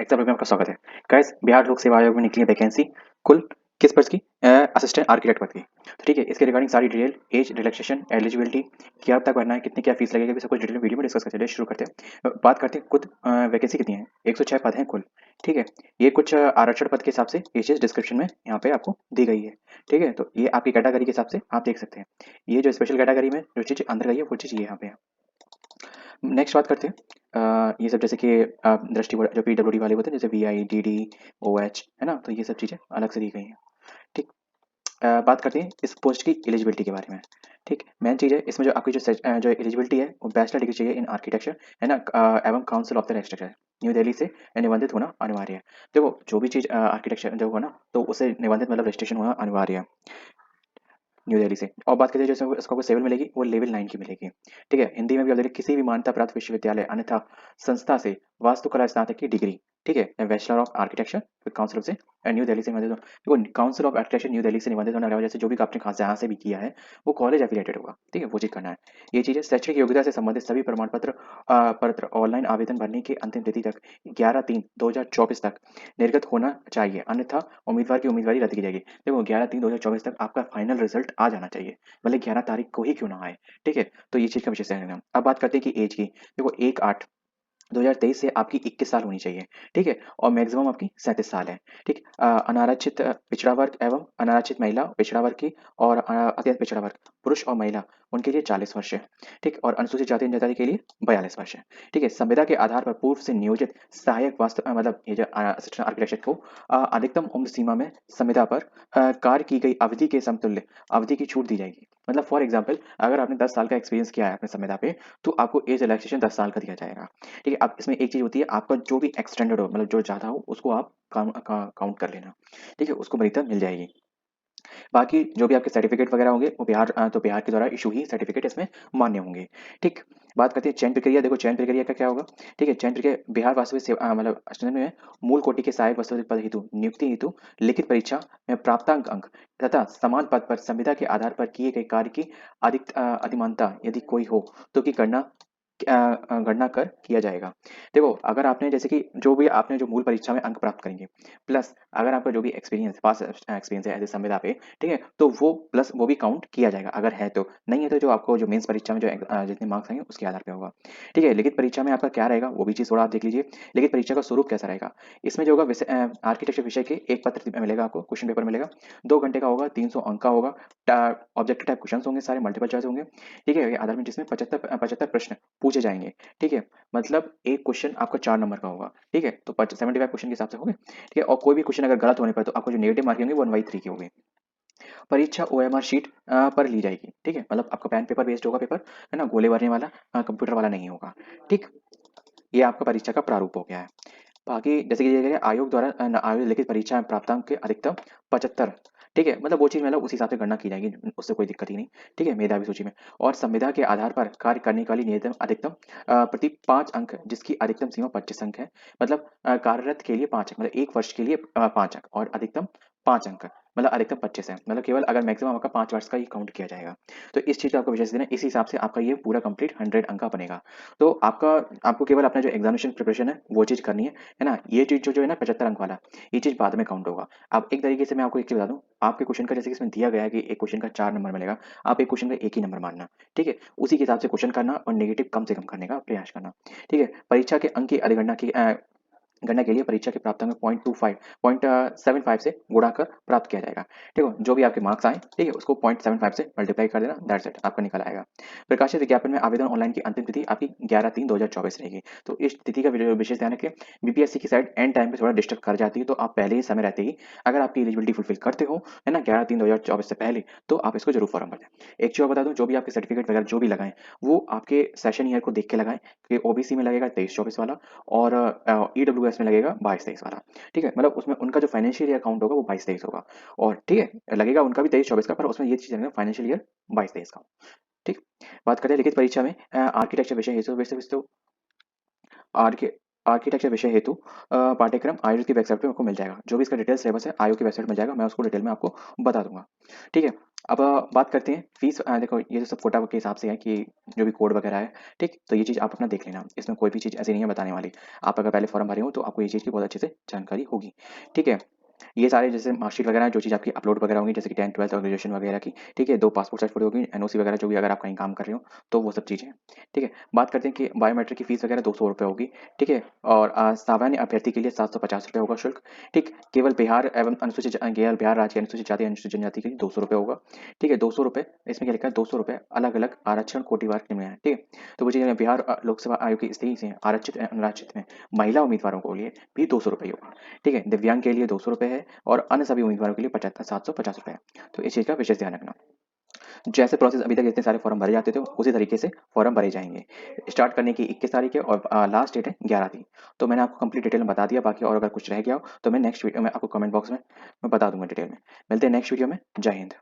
Exam में आपका स्वागत है। गाइस, बिहार लोक सेवा आयोग में निकली है वैकेंसी कुल किस पद की? असिस्टेंट आर्किटेक्ट पद की। तो ठीक है, इसके रिगार्डिंग सारी डिटेल, एज, रिलैक्सेशन, एलिजिबिलिटी, क्या तक भरना है, कितनी क्या फीस लगेगी, सब कुछ डिटेल वीडियो में डिस्कस करते हैं। शुरू करते हैं। बात करते हैं खुद वैकेंसी कितनी है। 106 पद हैं कुल। ठीक है, ये कुछ आरक्षण पद के हिसाब से ये चीज डिस्क्रिप्शन में यहाँ पे आपको दी गई है। ठीक है, तो ये आपकी कैटेगरी के हिसाब से आप देख सकते हैं। ये जो स्पेशल कैटेगरी में जो चीज अंदर गई है वो चीज ये यहाँ पे है। नेक्स्ट बात करते हैं। ये सब जैसे कि दृष्टि जो पीडब्ल्यूडी वाले होते हैं, जैसे वीआई, डीडी, ओएच, है ना, तो ये सब चीज़ें अलग से दी गई हैं। ठीक। बात करते हैं इस पोस्ट की एलिजिबिलिटी के बारे में। ठीक, मेन चीज़ है इसमें जो आपकी जो एलिजिबिलिटी है वो बैचलर डिग्री चाहिए इन आर्किटेक्चर, है ना, एवं council of the architecture new Delhi से निबंधित होना अनिवार्य है। देखो, जो भी चीज़ आर्किटेक्चर जो हो ना, तो उसे निबंधित मतलब रजिस्ट्रेशन होना अनिवार्य है न्यू दिल्ली से। और बात करें जैसे इसको सिविल मिलेगी वो लेवल 9 की मिलेगी। ठीक है, हिंदी में भी आप देखिए, किसी भी मान्यता प्राप्त विश्वविद्यालय अन्यथा संस्था से वास्तुकला स्नातक की डिग्री। ठीक है, बैचलर ऑफ आर्किटेक्चर काउंसिल से न्यू दिल्ली से निबंधित देखो, council of architecture new Delhi से निबंधित होने वाला जैसे जो भी आपने खास जहाँ से भी किया है वो कॉलेज एफिलेटेड होगा। ठीक है, वो चीज़ करना है। ये चीज़ है, शैक्षणिक योग्यता से संबंधित सभी प्रमाण पत्र पत्र ऑनलाइन आवेदन भरने की अंतिम तिथि तक 11/3/2024 तक निर्गत होना चाहिए, अन्यथा उम्मीदवार की उम्मीदवारी रद्द की जाएगी। देखो, 11/3/2024 तक आपका फाइनल रिजल्ट आ जाना चाहिए, भले 11 तारीख को ही क्यों ना आए। ठीक है, तो ये चीज़ का विशेष ध्यान रखना। अब बात करते हैं कि एज की। देखो, 1/8/2023 से आपकी 21 साल होनी चाहिए। ठीक है, और मैक्सिमम आपकी 37 साल है। ठीक, अनारक्षित पिछड़ा वर्ग एवं अनारक्षित महिला पिछड़ा वर्ग की और अत्यंत पिछड़ा वर्ग पुरुष और महिला उनके लिए 40 वर्ष है। ठीक, और अनुसूचित जाति जनजाति के लिए 42 वर्ष है। ठीक है, संविदा के आधार पर पूर्व से नियोजित सहायक वास्तु मतलब ये जो असिस्टेंट आर्किटेक्चर को अधिकतम उम्र सीमा में संविदा पर कार्य की गई अवधि के समतुल्य अवधि की छूट दी जाएगी। मतलब फॉर एग्जाम्पल, अगर आपने 10 साल का एक्सपीरियंस किया है अपने संविदा पे, तो आपको एज रिलैक्सेशन 10 साल का दिया जाएगा। ठीक है, अब इसमें एक चीज़ होती है, आपका जो भी एक्सटेंडेड हो मतलब जो ज़्यादा हो उसको आप काउंट कर लेना। ठीक है, उसको वरीयता मिल जाएगी। बाकी जो भी आपके सर्टिफिकेट वगैरह होंगे वो तो बिहार के द्वारा इशू ही सर्टिफिकेट इसमें मान्य होंगे। ठीक, बात करते हैं चयन प्रक्रिया। देखो, चयन प्रक्रिया का क्या होगा। ठीक है, चयन प्रक्रिया बिहार वास्तविक सेवा मतलब अष्टमी में मूल कोटि के सहायक वास्तविक पद हेतु नियुक्ति हेतु लिखित परीक्षा में प्राप्तांक अंक तथा समान पद पर संविदा के आधार पर किए गए कार्य की अधिमानता यदि कोई हो तो की गणना कर किया जाएगा। देखो, अगर आपने जैसे कि जो भी आपने जो मूल परीक्षा में अंक प्राप्त करेंगे, प्लस अगर आपका जो भी एक्सपीरियंस पास एक्सपीरियंस है एज ए संविदा पे, ठीक है, तो वो प्लस वो भी काउंट किया जाएगा अगर है तो। नहीं है तो जो आपको जो मेंस परीक्षा में जो जितने मार्क्स आएंगे उसके आधार पे होगा। ठीक है, लिखित परीक्षा में आपका क्या रहेगा वो भी चीज़ थोड़ा आप देख लीजिए। लिखित परीक्षा का स्वरूप कैसा रहेगा। इसमें जो होगा आर्किटेक्चर विषय के एक पत्र मिलेगा आपको, क्वेश्चन पेपर मिलेगा। 2 घंटे का होगा, 300 अंक का होगा। ऑब्जेक्टिव टाइप क्वेश्चन होंगे, सारे मल्टीपल चॉइस होंगे। ठीक है, आधार में जिसमें 75 प्रश्न पूछे जाएंगे। ठीक है, मतलब एक क्वेश्चन आपका 4 नंबर का होगा। ठीक है, तो 75 क्वेश्चन के हिसाब से हो गए। ठीक है, और कोई भी क्वेश्चन अगर गलत होने पर तो आपको जो नेगेटिव मार्किंग होंगे वो 1/3 की होगी। परीक्षा ओएमआर शीट पर ली जाएगी। ठीक है, मतलब आपका पेन पेपर बेस्ड होगा पेपर, है ना, गोले भरने वाला, कंप्यूटर वाला नहीं होगा। ठीक, ये आपका परीक्षा का प्रारूप हो गया है। बाकी जैसे कि दिया गया है, आयोग द्वारा आयोग लिखित परीक्षा में प्राप्तांक के अधिकतम 75। ठीक है, मतलब वो चीज़ मतलब उस हिसाब से गणना की जाएगी, उससे कोई दिक्कत ही नहीं। ठीक है, मेधावी सूची में और संविदा के आधार पर कार्य करने वाली न्यूनतम अधिकतम प्रति 5 अंक जिसकी अधिकतम सीमा 25 अंक है। मतलब कार्यरत के लिए 5 अंक, मतलब 1 वर्ष के लिए 5 अंक और अधिकतम 5 अंक, मतलब अधिकतम 25 है। मतलब केवल अगर मैक्सिमम आपका 5 वर्ष का ही काउंट किया जाएगा। तो इस चीज़ का आपको विशेष देना, इस हिसाब से आपका ये पूरा कंप्लीट 100 अंक का बनेगा। तो आपको केवल अपना जो एग्जामिनेशन प्रिपरेशन है वो चीज़ करनी है ना। ये चीज़ जो है ना 75 अंक वाला, ये चीज़ बाद में काउंट होगा। अब एक तरीके से मैं आपको एक चीज़ बता दूँ, आपके क्वेश्चन का जैसे कि इसमें दिया गया है कि एक क्वेश्चन का 4 नंबर मिलेगा, आप एक क्वेश्चन का एक ही नंबर मानना। ठीक है, उसी के हिसाब से क्वेश्चन करना और नेगेटिव कम से कम करने का प्रयास करना। ठीक है, परीक्षा के अंक की अधिगणना की गणना के लिए परीक्षा के प्राप्तांक 0.75 से गुणा कर प्राप्त किया जाएगा। ठीक है, जो भी आपके मार्क्स आए, ठीक है, उसको 0.75 से मल्टीप्लाई कर देना, दैट्स इट, आपका निकल आएगा। प्रकाशित विज्ञापन में आवेदन ऑनलाइन की अंतिम तिथि आपकी 11/3/2024 रहेगी। तो इस तिथि का विशेष ध्यान रखें। बीपीएससी की साइड एंड टाइम पे थोड़ा डिस्टर्ब कर जाती है, तो आप पहले ही समय रहते ही अगर आपकी एलिजिबिलिटी फुलफिल करते हो, है ना, 11/3/2024 से पहले, तो आप इसको जरूर फॉर्म भरें। एक चीज़ और बता दूं, जो भी आपके सर्टिफिकेट वगैरह जो भी लगाएं वो आपके सेशन ईयर को देख के लगाएं कि ओबीसी में लगेगा 23-24 वाला और ईडब्ल्यूएस में लगेगा 22-23 वाला। ठीक है, मतलब उसमें उनका जो फाइनेंशियल ईयर काउंट होगा वो 22-23 होगा। और ठीक है, लगेगा उनका भी 23-24 का, पर उसमें ये चीज़ लगेगा फाइनेंशियल ईयर 22-23 का। ठीक, बात करें लिखित परीक्षा में आर्किटेक्चर विषय हेतु वैसे तो आर्कि आर्किटेक्चर विषय हेतु पाठ्यक्रम आयोग की वेबसाइट पे आपको मिल जाएगा। जो भी इसका डिटेल सिलेबस है आयोग की वेबसाइट मिल जाएगा, मैं उसको डिटेल में आपको बता दूँगा। ठीक है? अब बात करते हैं फीस। देखो ये तो सब कोटा के हिसाब से है कि जो भी कोड वगैरह है, ठीक? तो ये चीज़ आप अपना देख लेना। इसमें कोई भी चीज़ ऐसी नहीं है बताने वाली। आप अगर पहले फॉर्म भरे हो तो आपको ये चीज़ की बहुत अच्छे से जानकारी होगी। ठीक है? ये सारे जैसे मार्कशीट वगैरह जो चीज़ आपकी अपलोड वगैरह होंगी, जैसे कि 10th 12th और ग्रेजुएशन वगैरह की, ठीक है? 2 पासपोर्ट साइज़ फ़ोटो होगी, एनओसी वगैरह जो भी अगर आप कहीं काम कर रहे हो, तो वो सब चीज़ें हैं, ठीक है? बात करते हैं कि बायोमेट्रिक की फ़ीस वगैरह ₹200 होगी, ठीक है? और सामान्य अभ्यर्थी के लिए ₹750 होगा शुल्क, ठीक? केवल बिहार एवं बिहार राज्य के अनुसूचित जाति, अनुसूचित जनजाति के लिए ₹200 होगा, ठीक है? ₹200 इसमें क्या लिखा है ₹200 अलग-अलग आरक्षण कोटिवार के में है, ठीक है? तो वो चीज़ें बिहार लोक सेवा आयोग की स्थिति से आरक्षित अनारक्षित में महिला उम्मीदवारों को लिए भी ₹200 होगा, ठीक है? दिव्यांग के लिए ₹200 है और अन्य सभी उम्मीदवारों के लिए 750 है। तो इस चीज़ का विशेष ध्यान रखना। जैसे प्रोसेस अभी तक इतने सारे फॉर्म भरे जाते थे, उसी तरीके से फॉर्म भरे जाएँगे। स्टार्ट करने की 21 तारीख है और लास्ट डेट है 11 की। तो मैंने आपको कंप्लीट डिटेल में बता दिया, बाकी और अगर कुछ रह गया हो, तो मैं नेक्स्ट वीडियो में आपको कमेंट बॉक्स में मैं बता दूँगा डिटेल में। मिलते हैं नेक्स्ट वीडियो में। जय हिंद।